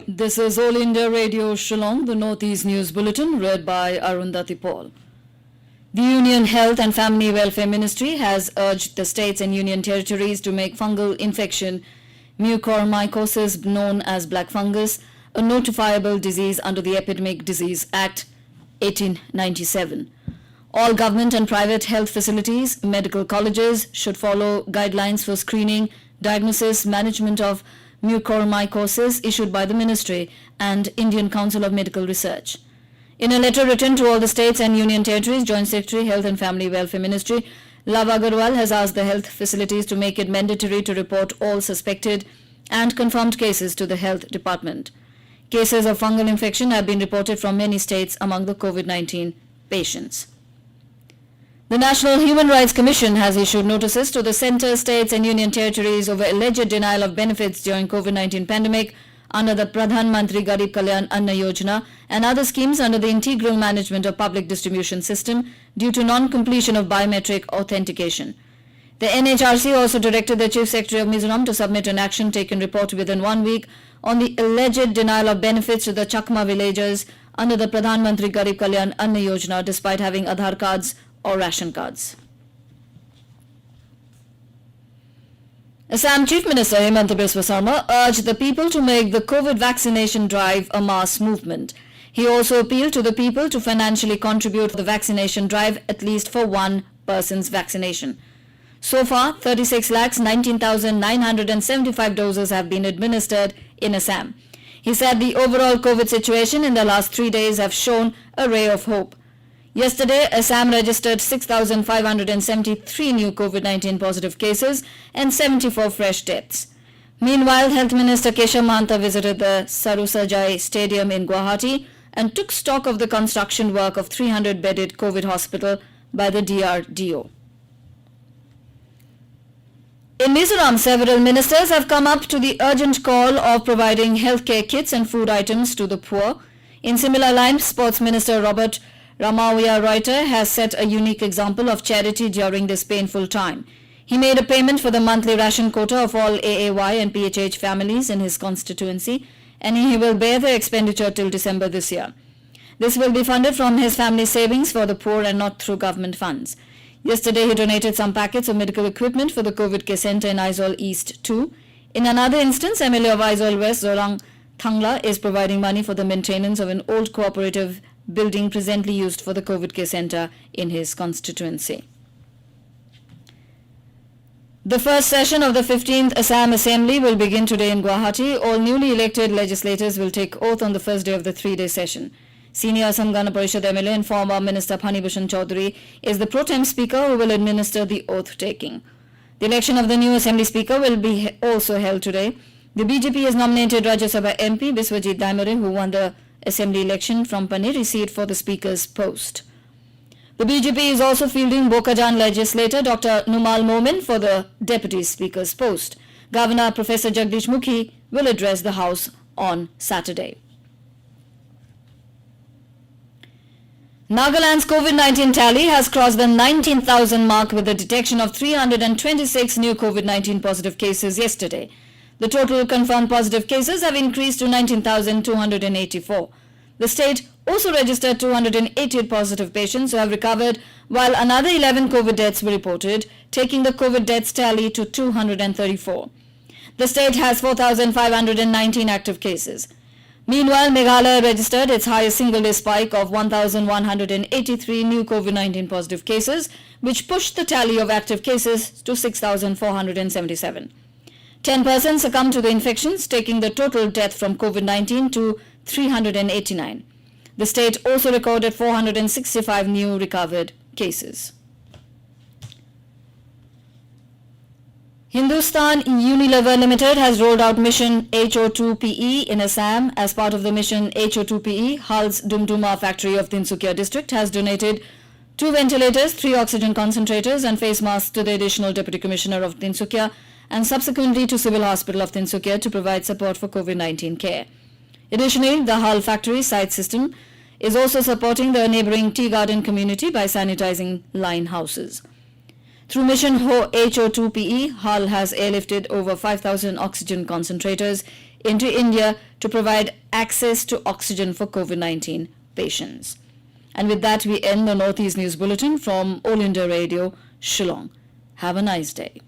This is All India Radio Shillong, the Northeast News Bulletin, read by Arundhati Paul. The Union Health and Family Welfare Ministry has urged the states and union territories to make fungal infection, mucormycosis known as black fungus, a notifiable disease under the Epidemic Disease Act 1897. All government and private health facilities, medical colleges should follow guidelines for screening, diagnosis, management of mucormycosis issued by the Ministry and Indian Council of Medical Research. In a letter written to all the states and union territories, Joint Secretary, Health and Family Welfare Ministry, Love Agarwal has asked the health facilities to make it mandatory to report all suspected and confirmed cases to the Health Department. Cases of fungal infection have been reported from many states among the COVID-19 patients. The National Human Rights Commission has issued notices to the centre, states and union territories over alleged denial of benefits during COVID-19 pandemic under the Pradhan Mantri Garib Kalyan Anna Yojana and other schemes under the integral management of public distribution system due to non-completion of biometric authentication. The NHRC also directed the Chief Secretary of Mizoram to submit an action taken report within 1 week on the alleged denial of benefits to the Chakma villagers under the Pradhan Mantri Garib Kalyan Anna Yojana despite having Aadhaar cards or ration cards. Assam Chief Minister Himanta Biswa Sarma urged the people to make the COVID vaccination drive a mass movement. He also appealed to the people to financially contribute to the vaccination drive at least for one person's vaccination. So far, 36,19,975 doses have been administered in Assam. He said the overall COVID situation in the last 3 days have shown a ray of hope. Yesterday, Assam registered 6,573 new COVID-19 positive cases and 74 fresh deaths. Meanwhile, Health Minister Keshav Mahanta visited the Sarusajai Stadium in Guwahati and took stock of the construction work of 300-bedded COVID hospital by the DRDO. In Mizoram, several ministers have come up to the urgent call of providing healthcare kits and food items to the poor. In similar lines, Sports Minister Robert Ramawia Reuter has set a unique example of charity during this painful time. He made a payment for the monthly ration quota of all AAY and PHH families in his constituency, and he will bear the expenditure till December this year. This will be funded from his family savings for the poor and not through government funds. Yesterday, he donated some packets of medical equipment for the COVID care center in Aizawl East 2. In another instance, MLA of Aizawl West, Zorang Thangla, is providing money for the maintenance of an old cooperative building presently used for the COVID care center in his constituency. The first session of the 15th Assam Assembly will begin today in Guwahati. All newly elected legislators will take oath on the first day of the 3-day session. Senior Assam Gana Parishad MLA and former Minister Phani Bhushan Chaudhary is the pro tem speaker who will administer the oath taking. The election of the new Assembly Speaker will be also held today. The BJP has nominated Rajya Sabha MP Biswajit Daimare, who won the Assembly election from Paneri seat, for the Speaker's post. The BJP is also fielding Bokajan legislator Dr. Numal Momin for the Deputy Speaker's post. Governor Professor Jagdish Mukhi will address the House on Saturday. Nagaland's COVID-19 tally has crossed the 19,000 mark with the detection of 326 new COVID-19 positive cases yesterday. The total confirmed positive cases have increased to 19,284. The state also registered 288 positive patients who have recovered, while another 11 COVID deaths were reported, taking the COVID deaths tally to 234. The state has 4,519 active cases. Meanwhile, Meghalaya registered its highest single-day spike of 1,183 new COVID-19 positive cases, which pushed the tally of active cases to 6,477. 10 persons succumbed to the infections, taking the total death from COVID-19 to 389. The state also recorded 465 new recovered cases. Hindustan Unilever Limited has rolled out Mission HO2PE in Assam. As part of the Mission HO2PE, Hal's Dumduma factory of Tinsukia district has donated 2 ventilators, 3 oxygen concentrators and face masks to the additional Deputy Commissioner of Tinsukia and subsequently to Civil Hospital of Tinsukia to provide support for COVID-19 care. Additionally, the Hal factory site system is also supporting the neighboring tea garden community by sanitizing line houses. Through Mission HO2PE, Hal has airlifted over 5,000 oxygen concentrators, into India to provide access to oxygen for COVID-19 patients. And with that, we end the Northeast News Bulletin from All India Radio, Shillong. Have a nice day.